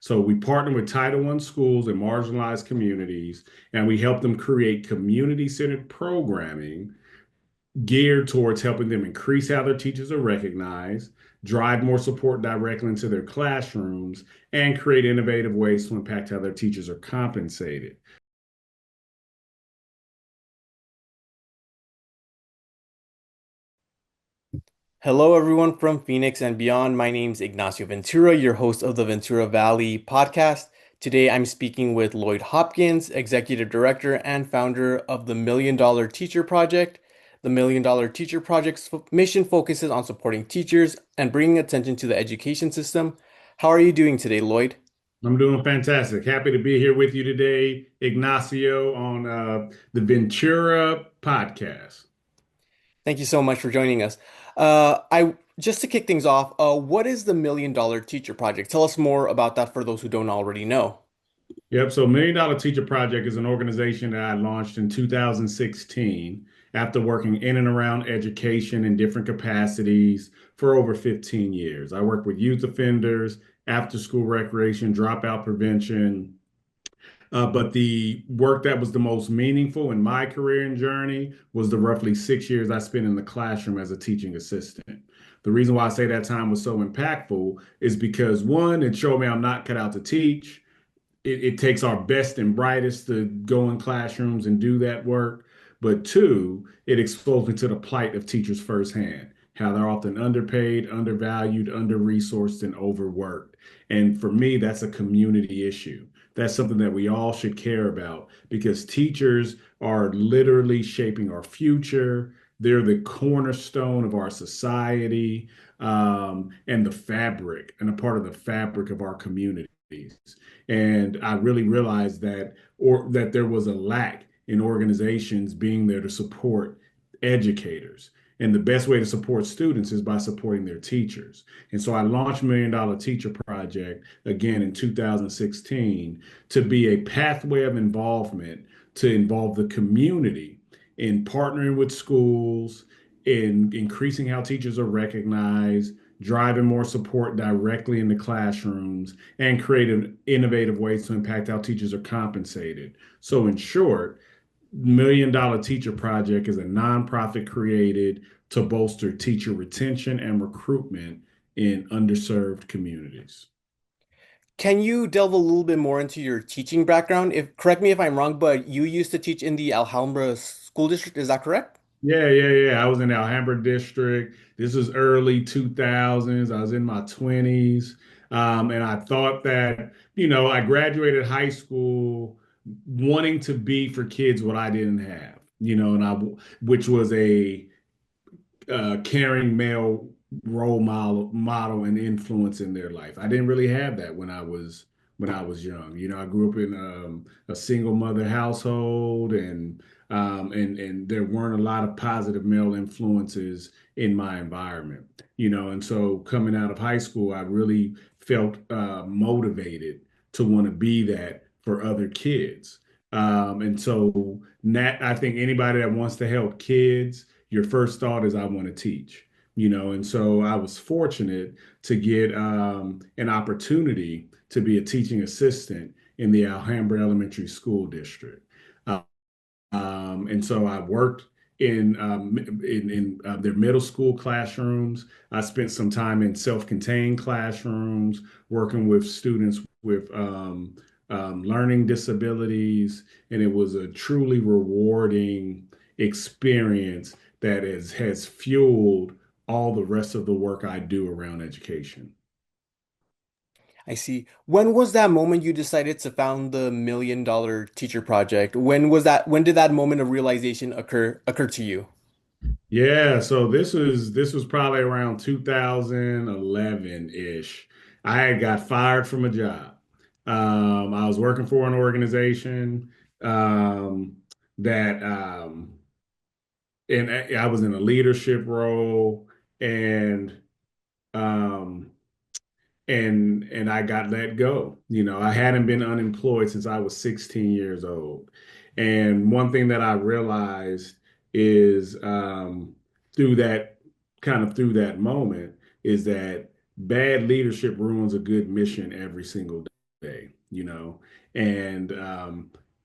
So we partner with Title I schools and marginalized communities, and we help them create community-centered programming geared towards helping them increase how their teachers are recognized, drive more support directly into their classrooms, and create innovative ways to impact how their teachers are compensated. Hello, everyone from Phoenix and beyond. My name's Ignacio Ventura, your host of the Ventura Valley podcast. Today, I'm speaking with Lloyd Hopkins, Executive Director and founder of the Million Dollar Teacher Project. The Million Dollar Teacher Project's mission focuses on supporting teachers and bringing attention to the education system. How are you doing today, Lloyd? I'm doing fantastic. Happy to be here with you today, Ignacio, on the Ventura podcast. Thank you so much for joining us. I just to kick things off, what is the Million Dollar Teacher Project? Tell us more about that for those who don't already know. Yep. So Million Dollar Teacher Project is an organization that I launched in 2016 after working in and around education in different capacities for over 15 years. I work with youth offenders, after school recreation, dropout prevention. But the work that was the most meaningful in my career and journey was the roughly 6 years I spent in the classroom as a teaching assistant. The reason why I say that time was so impactful is because one, it showed me I'm not cut out to teach. It takes our best and brightest to go in classrooms and do that work. But two, it exposed me to the plight of teachers firsthand, how they're often underpaid, undervalued, under-resourced, and overworked. And for me, that's a community issue. That's something that we all should care about because teachers are literally shaping our future. They're the cornerstone of our society, and the fabric and a part of the fabric of our communities. And I really realized that there was a lack in organizations being there to support educators. And the best way to support students is by supporting their teachers. And so I launched Million Dollar Teacher Project again in 2016 to be a pathway of involvement to involve the community in partnering with schools, in increasing how teachers are recognized, driving more support directly into classrooms, and creating innovative ways to impact how teachers are compensated. So, in short, Million Dollar Teacher Project is a nonprofit created to bolster teacher retention and recruitment in underserved communities. Can you delve a little bit more into your teaching background? If correct me if I'm wrong, but you used to teach in the Alhambra school district, is that correct? Yeah. I was in the Alhambra district. This was early 2000s. I was in my 20s. And I thought that, I graduated high school wanting to be for kids what I didn't have, which was a caring male model and influence in their life. I didn't really have that when I was young. I grew up in a single mother household, and there weren't a lot of positive male influences in my environment. And so coming out of high school, I really felt motivated to want to be that for other kids. And so Nat, I think anybody that wants to help kids, your first thought is I want to teach. And so I was fortunate to get an opportunity to be a teaching assistant in the Alhambra Elementary School District. Uh, and so I worked in their middle school classrooms. I spent some time in self-contained classrooms working with students with learning disabilities, and it was a truly rewarding experience that has fueled all the rest of the work I do around education. I see. When was that moment you decided to found the Million Dollar Teacher Project? When did that moment of realization occur to you? Yeah, so this was probably around 2011-ish. I had got fired from a job. I was working for an organization um, that and I was in a leadership role, and um, and I got let go. I hadn't been unemployed since I was 16 years old. And one thing that I realized is through that moment is that bad leadership ruins a good mission every single day. day, and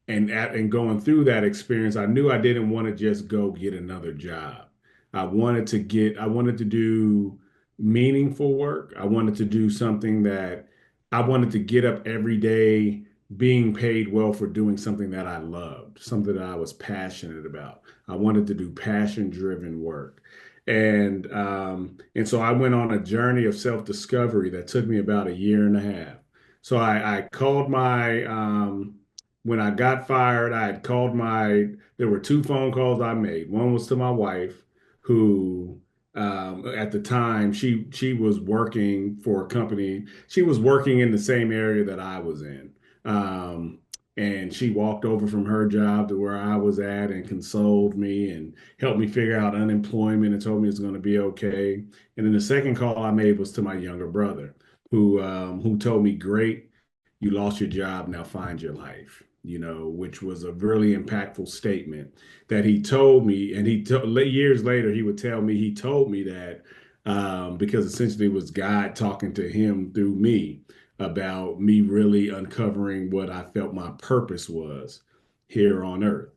and going through that experience, I knew I didn't want to just go get another job. I wanted to do meaningful work. I wanted to do something that I wanted to get up every day being paid well for doing something that I loved, something that I was passionate about. I wanted to do passion-driven work. And so I went on a journey of self-discovery that took me about a year and a half. So I called when I got fired, I had called there were two phone calls I made. One was to my wife, who at the time she was working for a company. She was working in the same area that I was in. Um, and she walked over from her job to where I was at and consoled me and helped me figure out unemployment and told me it's going to be okay. And then the second call I made was to my younger brother, who told me, "Great, you lost your job, now find your life." Which was a really impactful statement that he told me. And years later, he would tell me he told me that because essentially it was God talking to him through me about me really uncovering what I felt my purpose was here on earth.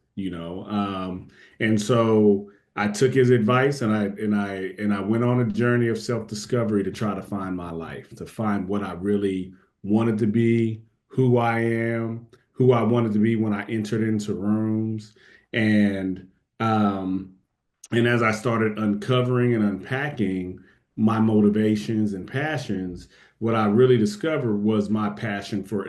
And so I took his advice, and I went on a journey of self-discovery to try to find my life, to find what I really wanted to be, who I am, who I wanted to be when I entered into rooms. And um, and as I started uncovering and unpacking my motivations and passions, what I really discovered was my passion for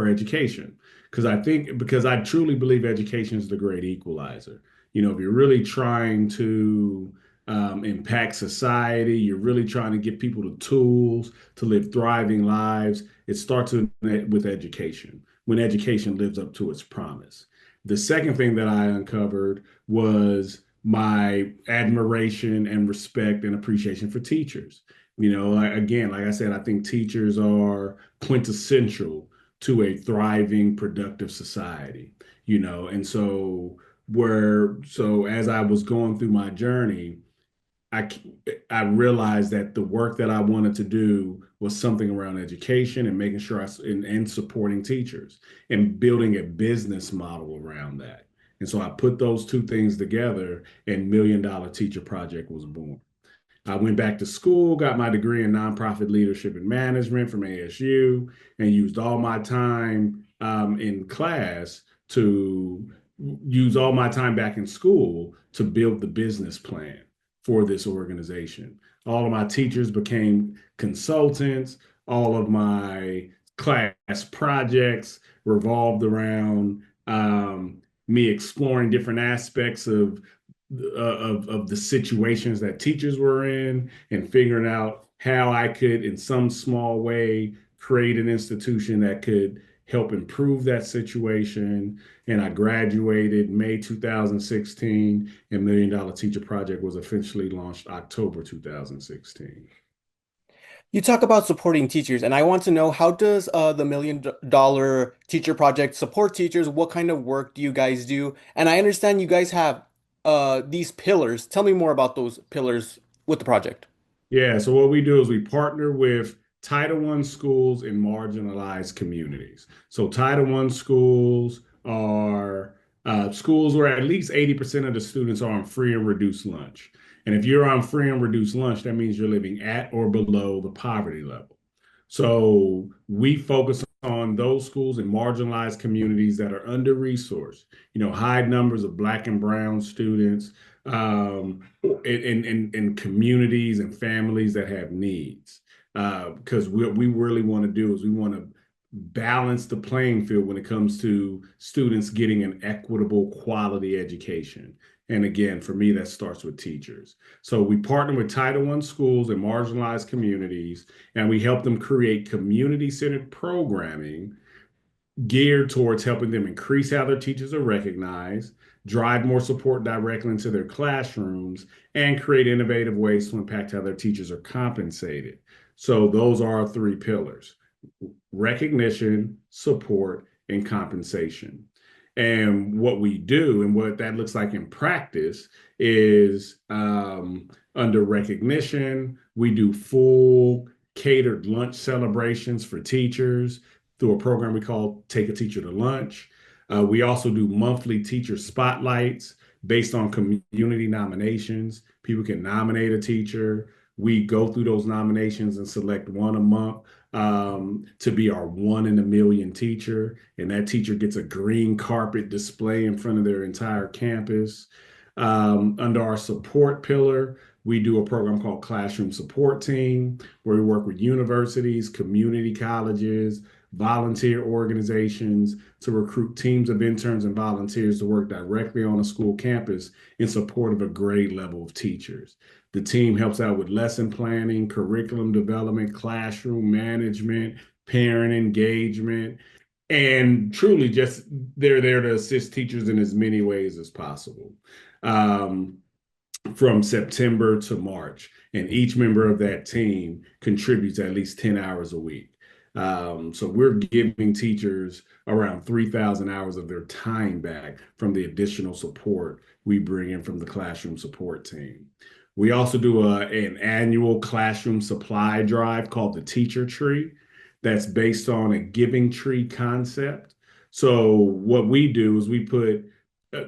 education. Because I truly believe education is the great equalizer. If you're really trying to impact society, you're really trying to get people the tools to live thriving lives. It starts with education, when education lives up to its promise. The second thing that I uncovered was my admiration and respect and appreciation for teachers. Again, like I said, I think teachers are quintessential to a thriving, productive society. And so as I was going through my journey, I I realized that the work that I wanted to do was something around education and making sure and supporting teachers and building a business model around that. And so I put those two things together, and Million Dollar Teacher Project was born. I went back to school, got my degree in nonprofit leadership and management from ASU, and used all my time in class to use all my time back in school to build the business plan for this organization. All of my teachers became consultants. All of my class projects revolved around me exploring different aspects of the situations that teachers were in and figuring out how I could, in some small way, create an institution that could help improve that situation. And I graduated May 2016, and Million Dollar Teacher Project was officially launched October 2016. You talk about supporting teachers, and I want to know, how does the Million Dollar Teacher Project support teachers? What kind of work do you guys do? And I understand you guys have these pillars. Tell me more about those pillars with the project. Yeah, so what we do is we partner with Title I schools in marginalized communities. So Title I schools are schools where at least 80% of the students are on free and reduced lunch. And if you're on free and reduced lunch, that means you're living at or below the poverty level. So we focus on those schools in marginalized communities that are under-resourced, high numbers of Black and Brown students, in communities and families that have needs. Because what we really want to do is we want to balance the playing field when it comes to students getting an equitable quality education. And again, for me, that starts with teachers. So we partner with Title I schools in marginalized communities, and we help them create community-centered programming geared towards helping them increase how their teachers are recognized, drive more support directly into their classrooms, and create innovative ways to impact how their teachers are compensated. So those are our three pillars: recognition, support, and compensation. And what we do and what that looks like in practice is under recognition, we do full catered lunch celebrations for teachers. through a program we call Take a Teacher to Lunch. We also do monthly teacher spotlights based on community nominations. People can nominate a teacher. We go through those nominations and select one a month to be our 1 in a million teacher. And that teacher gets a green carpet display in front of their entire campus. Under our support pillar, we do a program called Classroom Support Team, where we work with universities, community colleges, volunteer organizations to recruit teams of interns and volunteers to work directly on a school campus in support of a grade level of teachers. The team helps out with lesson planning, curriculum development, classroom management, parent engagement, and truly just they're there to assist teachers in as many ways as possible. Um, from September to March, and each member of that team contributes at least 10 hours a week. So we're giving teachers around 3,000 hours of their time back from the additional support we bring in from the classroom support team. We also do an annual classroom supply drive called the Teacher Tree that's based on a giving tree concept. So what we do is we put,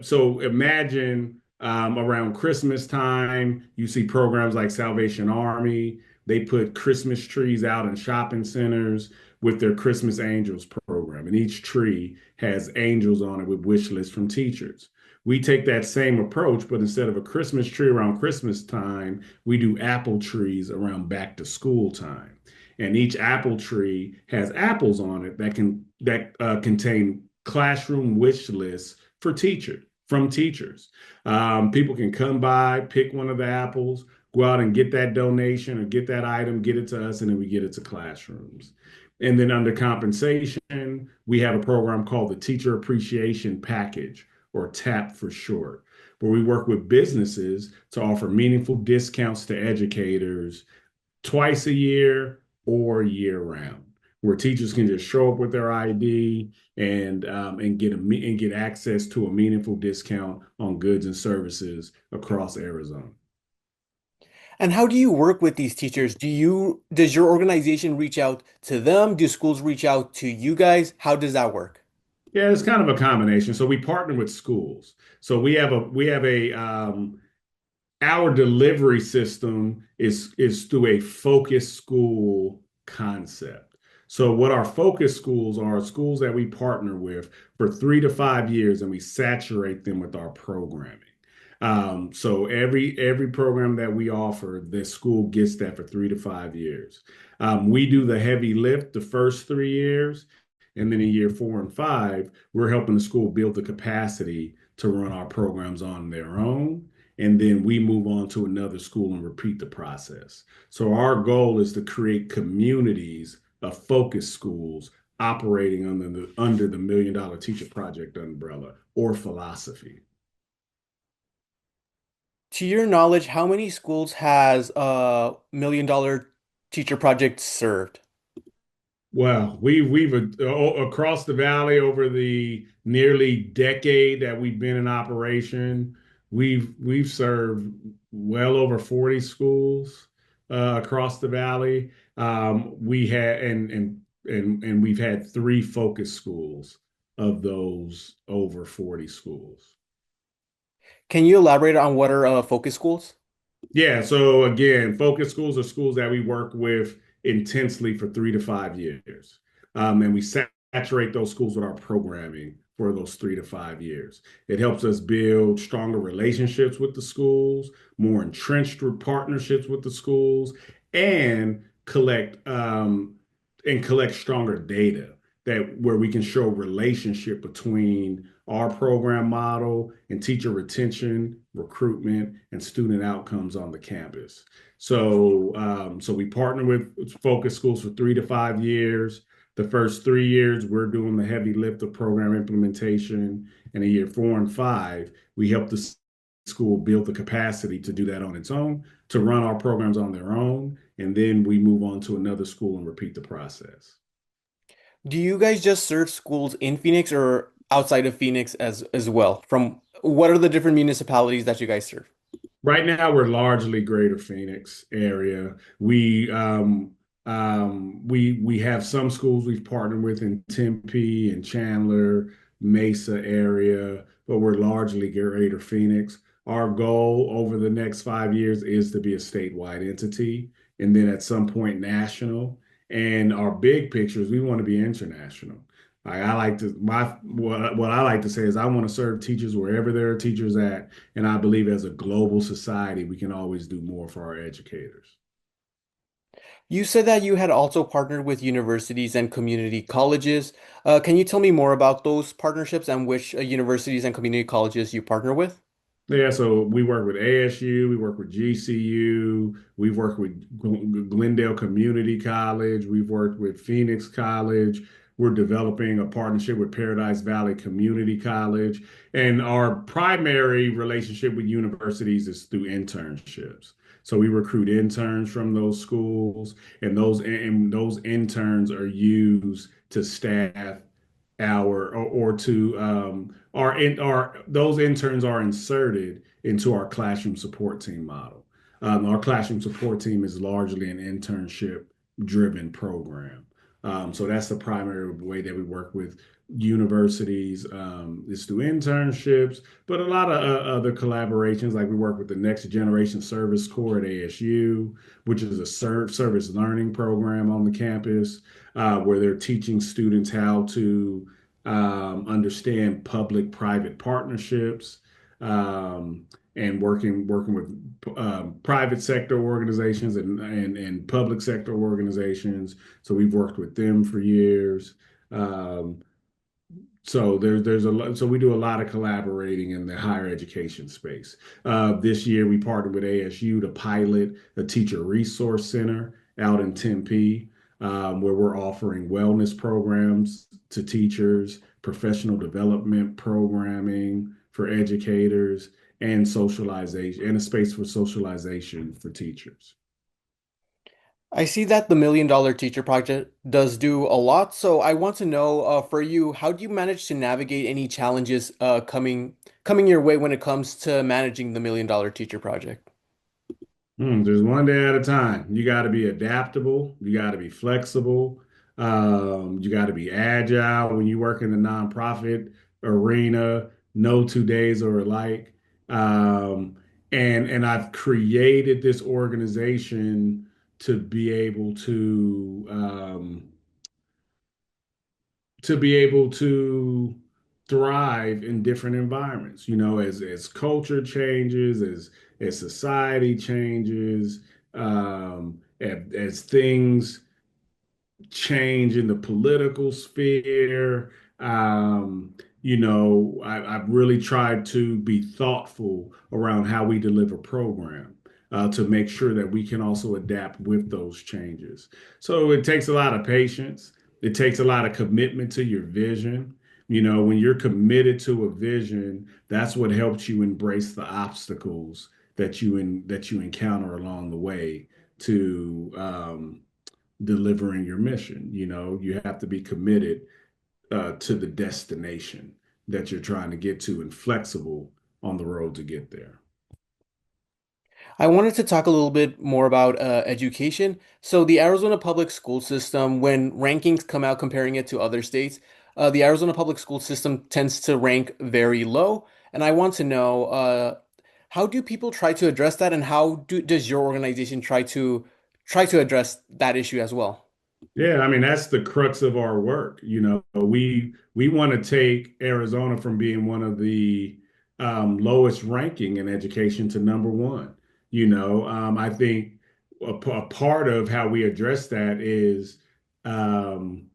so imagine around Christmas time, you see programs like Salvation Army. They put Christmas trees out in shopping centers with their Christmas Angels program. And each tree has angels on it with wish lists from teachers. We take that same approach, but instead of a Christmas tree around Christmas time, we do apple trees around back to school time. And each apple tree has apples on it that contain classroom wish lists for teachers from teachers. People can come by, pick one of the apples, go out and get that donation or get that item, get it to us, and then we get it to classrooms. And then under compensation, we have a program called the Teacher Appreciation Package, or TAP for short, where we work with businesses to offer meaningful discounts to educators twice a year or year round, where teachers can just show up with their ID and get access to a meaningful discount on goods and services across Arizona. And how do you work with these teachers? Does your organization reach out to them? Do schools reach out to you guys? How does that work? Yeah, it's kind of a combination. So we partner with schools. So we have a our delivery system is through a focus school concept. So what our focus schools are schools that we partner with for 3 to 5 years, and we saturate them with our programming. So every program that we offer, the school gets that for 3 to 5 years. We do the heavy lift the first 3 years, and then in year 4 and 5, we're helping the school build the capacity to run our programs on their own, and then we move on to another school and repeat the process. So our goal is to create communities of focus schools operating under the $1 million teacher project umbrella or philosophy. To your knowledge, how many schools has a $1 million teacher project served? Well, we've across the valley over the nearly decade that we've been in operation, we've served well over 40 schools across the valley. We had and we've had three focus schools of those over 40 schools. Can you elaborate on what are focus schools? Yeah, so again, focus schools are schools that we work with intensely for 3 to 5 years. And we saturate those schools with our programming for those 3 to 5 years. It helps us build stronger relationships with the schools, more entrenched partnerships with the schools, and collect stronger data that where we can show relationship between our program model and teacher retention, recruitment, and student outcomes on the campus. So we partner with focus schools for 3 to 5 years. The first 3 years, we're doing the heavy lift of program implementation. And in year 4 and 5, we help the school build the capacity to do that on its own, to run our programs on their own, and then we move on to another school and repeat the process. Do you guys just serve schools in Phoenix or outside of Phoenix as well? From what are the different municipalities that you guys serve? Right now, we're largely Greater Phoenix area. We We have some schools we've partnered with in Tempe and Chandler, Mesa area, but we're largely Greater Phoenix. Our goal over the next 5 years is to be a statewide entity, and then at some point national. And our big picture is we want to be international. I like to my what I like to say is I want to serve teachers wherever there are teachers at, and I believe as a global society we can always do more for our educators. You said that you had also partnered with universities and community colleges. Can you tell me more about those partnerships and which universities and community colleges you partner with? Yeah, so we work with ASU, we work with GCU, we've worked with Glendale Community College, we've worked with Phoenix College. We're developing a partnership with Paradise Valley Community College. And our primary relationship with universities is through internships. So we recruit interns from those schools, and those interns are used to staff or to our those interns are inserted into our classroom support team model. Our classroom support team is largely an internship driven program. So that's the primary way that we work with universities is through internships, but a lot of other collaborations. Like we work with the Next Generation Service Corps at ASU, which is a service learning program on the campus where they're teaching students how to understand public-private partnerships, and working with private sector organizations and public sector organizations. So we've worked with them for years. Um, there's a lot, so we do a lot of collaborating in the higher education space. This year we partnered with ASU to pilot a teacher resource center out in Tempe, where we're offering wellness programs to teachers, professional development programming for educators, and socialization, and a space for socialization for teachers. I see that the Million Dollar Teacher Project does do a lot, so I want to know for you, how do you manage to navigate any challenges coming your way when it comes to managing the Million Dollar Teacher Project? Just one day at a time. You got to be adaptable. You got to be flexible. You got to be agile when you work in the nonprofit arena. No 2 days are alike. Um, and I've created this organization to be able to thrive in different environments, as culture changes, as society changes, as things change in the political sphere. I've really tried to be thoughtful around how we deliver program to make sure that we can also adapt with those changes. So it takes a lot of patience. It takes a lot of commitment to your vision. When you're committed to a vision, that's what helps you embrace the obstacles that you encounter along the way to delivering your mission. You have to be committed to the destination that you're trying to get to and flexible on the road to get there. I wanted to talk a little bit more about education. So, the Arizona public school system, when rankings come out comparing it to other states, the Arizona public school system tends to rank very low. And I want to know how do people try to address that, and does your organization try to address that issue as well? Yeah, I mean that's the crux of our work. We want to take Arizona from being one of the lowest ranking in education to number one. I think a part of how we address that is um,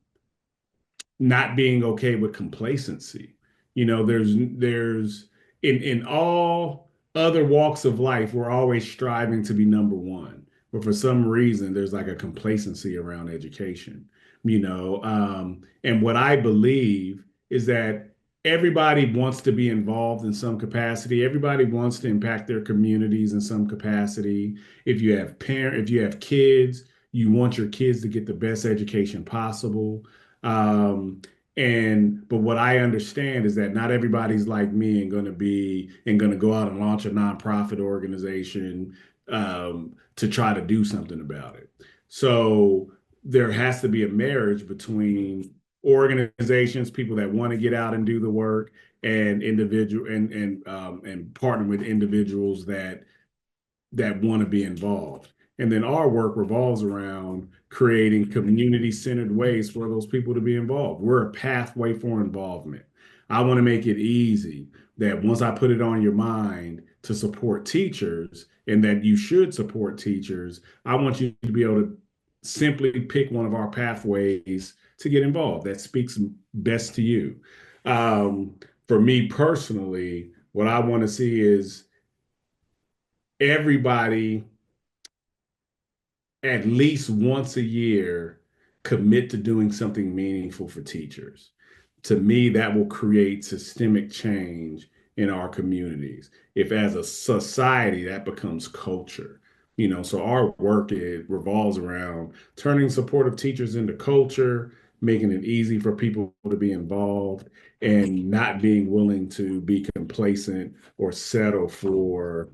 not being okay with complacency. There's in all other walks of life, we're always striving to be number one. But for some reason, there's like a complacency around education, and what I believe is that everybody wants to be involved in some capacity. Everybody wants to impact their communities in some capacity. If you have kids, you want your kids to get the best education possible. Um, but what I understand is that not everybody's like me and going to go out and launch a nonprofit organization to try to do something about it. So there has to be a marriage between organizations, people that want to get out and do the work, and individual and partner with individuals that want to be involved. And then our work revolves around creating community centered ways for those people to be involved. We're a pathway for involvement. I want to make it easy that once I put it on your mind to support teachers and that you should support teachers, I want you to be able to simply pick one of our pathways to get involved that speaks best to you. Um, for me personally, what I want to see is everybody at least once a year commit to doing something meaningful for teachers. To me, that will create systemic change in our communities. If as a society that becomes culture, so our work it revolves around turning supportive teachers into culture, making it easy for people to be involved, and not being willing to be complacent or settle for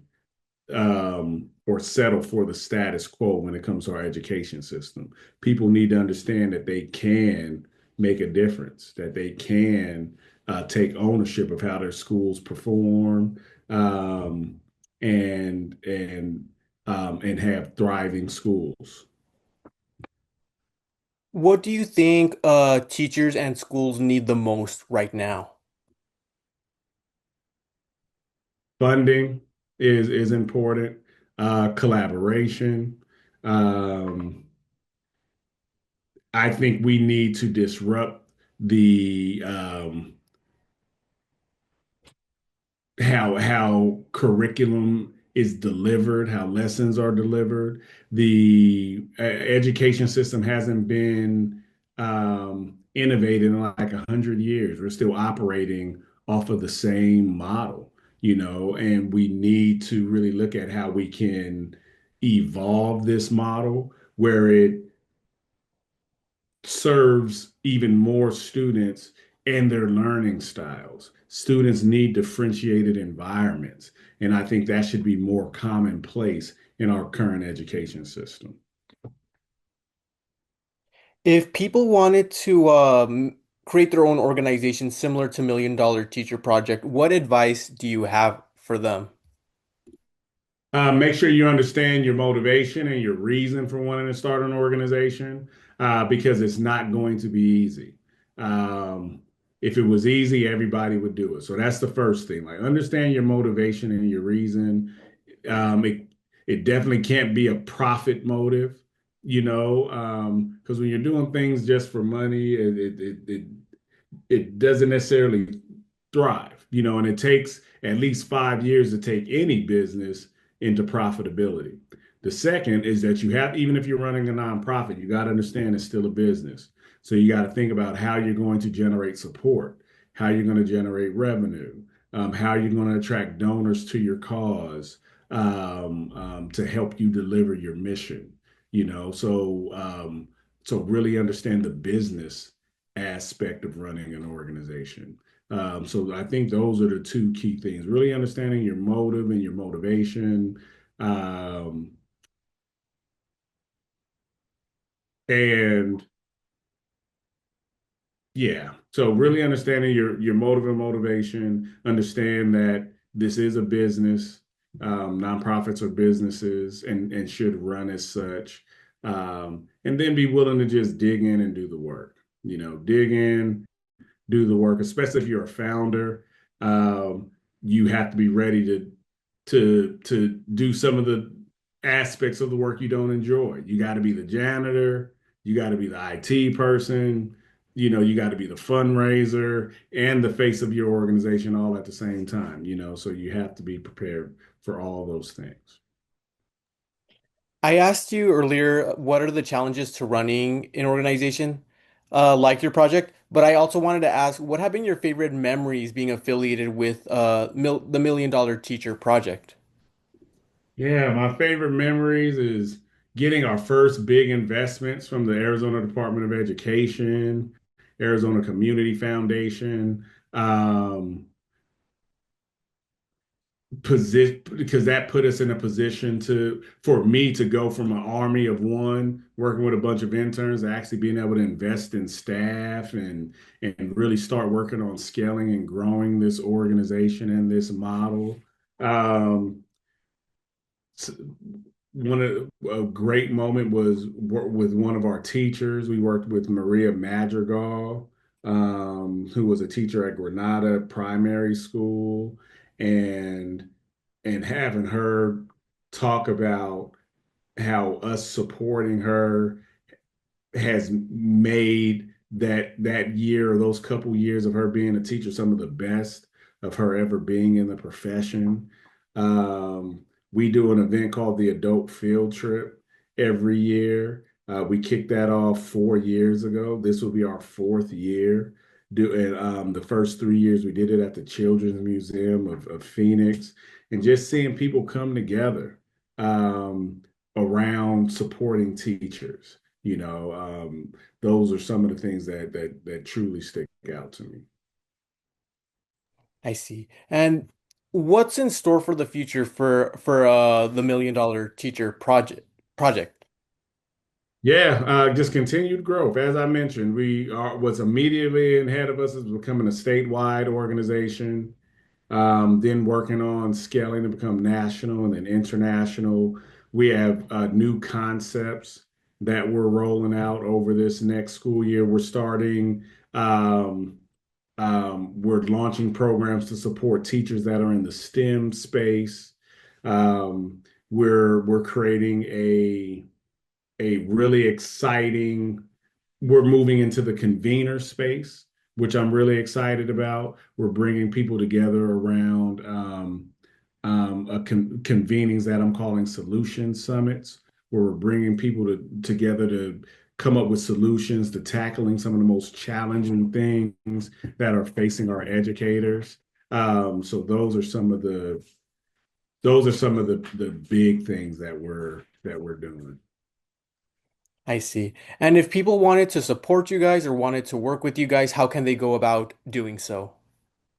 the status quo when it comes to our education system. People need to understand that they can make a difference, that they can take ownership of how their schools perform, um, and have thriving schools. What do you think teachers and schools need the most right now? Funding is important. Collaboration. Um, I think we need to disrupt the how curriculum is delivered, how lessons are delivered. The education system hasn't been innovated in like 100 years. We're still operating off of the same model, and we need to really look at how we can evolve this model where it serves even more students and their learning styles. Students need differentiated environments, and I think that should be more commonplace in our current education system. If people wanted to create their own organization similar to Million Dollar Teacher Project, what advice do you have for them? Make sure you understand your motivation and your reason for wanting to start an organization, because it's not going to be easy. Um, if it was easy, everybody would do it. So that's the first thing. Like understand your motivation and your reason. It definitely can't be a profit motive, because when you're doing things just for money, it doesn't necessarily thrive, and it takes at least 5 years to take any business into profitability. The second is that you have, even if you're running a nonprofit, you got to understand it's still a business. So you got to think about how you're going to generate support, how you're going to generate revenue, how you're going to attract donors to your cause, to help you deliver your mission. So really understand the business aspect of running an organization. So I think those are the two key things, really understanding your motive and your motivation. Um, and yeah, so really understanding your motive and motivation, understand that this is a business. Nonprofits are businesses and should run as such. And then be willing to just dig in and do the work. Dig in, do the work, especially if you're a founder. Um, you have to be ready to do some of the aspects of the work you don't enjoy. You got to be the janitor, you got to be the IT person, you got to be the fundraiser and the face of your organization all at the same time, so you have to be prepared for all those things. I asked you earlier, what are the challenges to running an organization like your project? But I also wanted to ask, what have been your favorite memories being affiliated with the Million Dollar Teacher Project? Yeah, my favorite memories is getting our first big investments from the Arizona Department of Education, Arizona Community Foundation, um, position because that put us in a position to for me to go from an army of one working with a bunch of interns to actually being able to invest in staff and really start working on scaling and growing this organization and this model. Um, one of a great moment was with one of our teachers. We worked with Maria Madrigal, who was a teacher at Granada Primary School, and having her talk about how us supporting her has made that year or those couple years of her being a teacher some of the best of her ever being in the profession. Um, we do an event called the Adult Field Trip every year. We kicked that off 4 years ago. This will be our fourth year. And the first 3 years we did it at the Children's Museum of Phoenix, and just seeing people come together around supporting teachers. Those are some of the things that truly stick out to me. I see. And what's in store for the future for the $1 million teacher project? Yeah, just continued growth. As I mentioned, we are what's immediately ahead of us is becoming a statewide organization, then working on scaling to become national and then international. We have new concepts that we're rolling out over this next school year. Um, we're launching programs to support teachers that are in the STEM space. Um, we're creating a really exciting. We're moving into the convener space, which I'm really excited about. We're bringing people together around convenings that I'm calling solution summits, where we're bringing people together to come up with solutions to tackling some of the most challenging things that are facing our educators. So those are some of the big things that we're doing. I see. And if people wanted to support you guys or wanted to work with you guys, how can they go about doing so?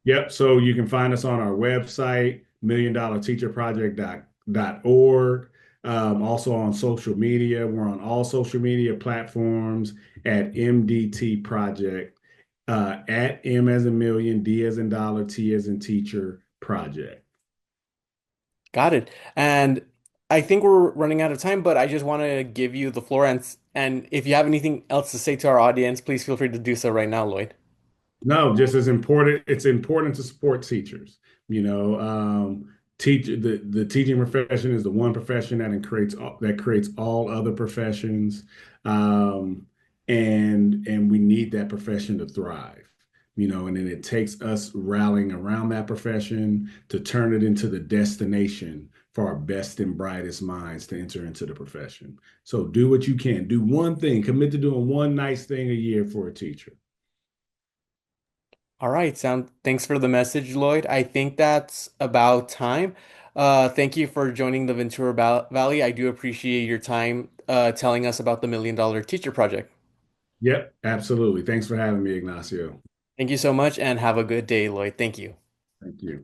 Yep. So you can find us on our website, milliondollarteacherproject.org. Also on social media. We're on all social media platforms at MDT Project, at M as in million, D as in dollar, T as in teacher project. Got it. And I think we're running out of time, but I just want to give you the floor and if you have anything else to say to our audience, please feel free to do so right now, Lloyd. No, just as important. It's important to support teachers. The teaching profession is the one profession that creates all other professions, um, and we need that profession to thrive. And then it takes us rallying around that profession to turn it into the destination for our best and brightest minds to enter into the profession. So do what you can. Do one thing. Commit to doing one nice thing a year for a teacher. All right, thanks for the message, Lloyd. I think that's about time. Thank you for joining the Ventura Valley. I do appreciate your time telling us about the $1 million teacher project. Yep, absolutely. Thanks for having me, Ignacio. Thank you so much and have a good day, Lloyd. Thank you. Thank you.